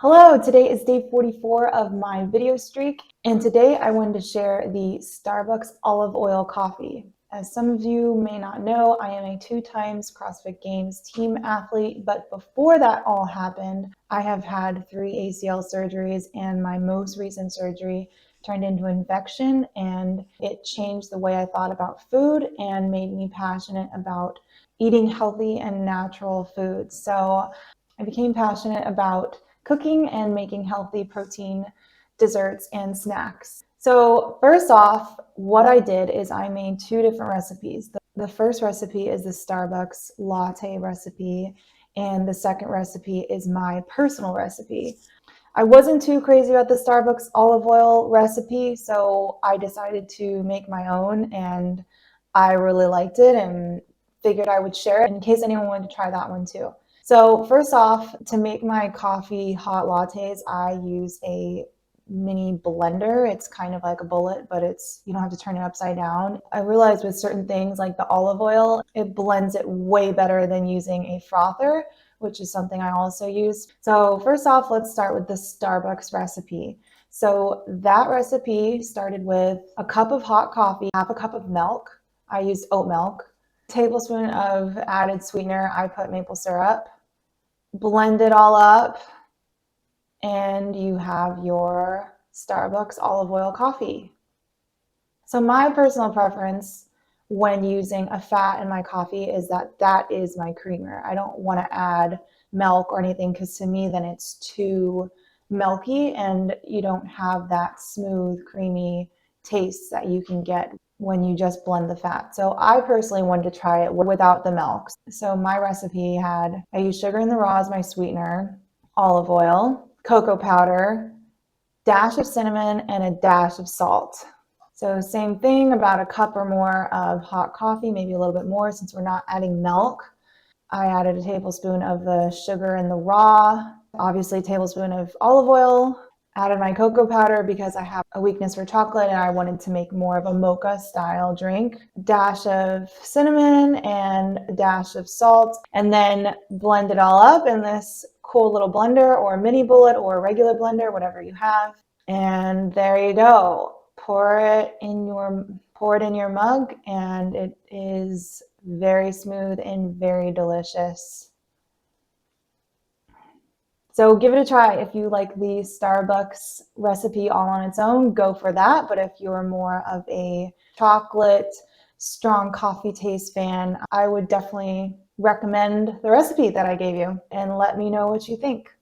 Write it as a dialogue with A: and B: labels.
A: Hello, today is day 44 of my video streak, and today I wanted to share the Starbucks olive oil coffee. As some of you may not know, I am a 2 times CrossFit Games team athlete, but before that all happened, I have had 3 ACL surgeries, and my most recent surgery turned into infection, and it changed the way I thought about food and made me passionate about eating healthy and natural foods. So I became passionate about cooking and making healthy protein desserts and snacks. So first off, what I did is I made 2 different recipes. The first recipe is the Starbucks latte recipe, and the second recipe is my personal recipe. I wasn't too crazy about the Starbucks olive oil recipe, so I decided to make my own, and I really liked it and figured I would share it in case anyone wanted to try that one too. So first off, to make my coffee hot lattes, I use a mini blender. It's kind of like a bullet, but you don't have to turn it upside down. I realized with certain things like the olive oil, it blends it way better than using a frother, which is something I also use. So first off, let's start with the Starbucks recipe. So that recipe started with a cup of hot coffee, half a cup of milk. I used oat milk, a tablespoon of added sweetener. I put maple syrup. Blend it all up, and you have your Starbucks olive oil coffee. So my personal preference when using a fat in my coffee is that is my creamer. I don't want to add milk or anything because to me then it's too milky and you don't have that smooth, creamy taste that you can get when you just blend the fat. So I personally wanted to try it without the milk. So my recipe I used sugar in the raw as my sweetener, olive oil, cocoa powder, dash of cinnamon, and a dash of salt. So same thing, about a cup or more of hot coffee, maybe a little bit more since we're not adding milk. I added a tablespoon of the sugar in the raw, obviously a tablespoon of olive oil. Added my cocoa powder because I have a weakness for chocolate and I wanted to make more of a mocha style drink. Dash of cinnamon and a dash of salt, and then blend it all up in this cool little blender or mini bullet or a regular blender, whatever you have. And there you go. Pour it in your mug, and it is very smooth and very delicious. So give it a try. If you like the Starbucks recipe all on its own, go for that. But if you're more of a chocolate, strong coffee taste fan, I would definitely recommend the recipe that I gave you, and let me know what you think.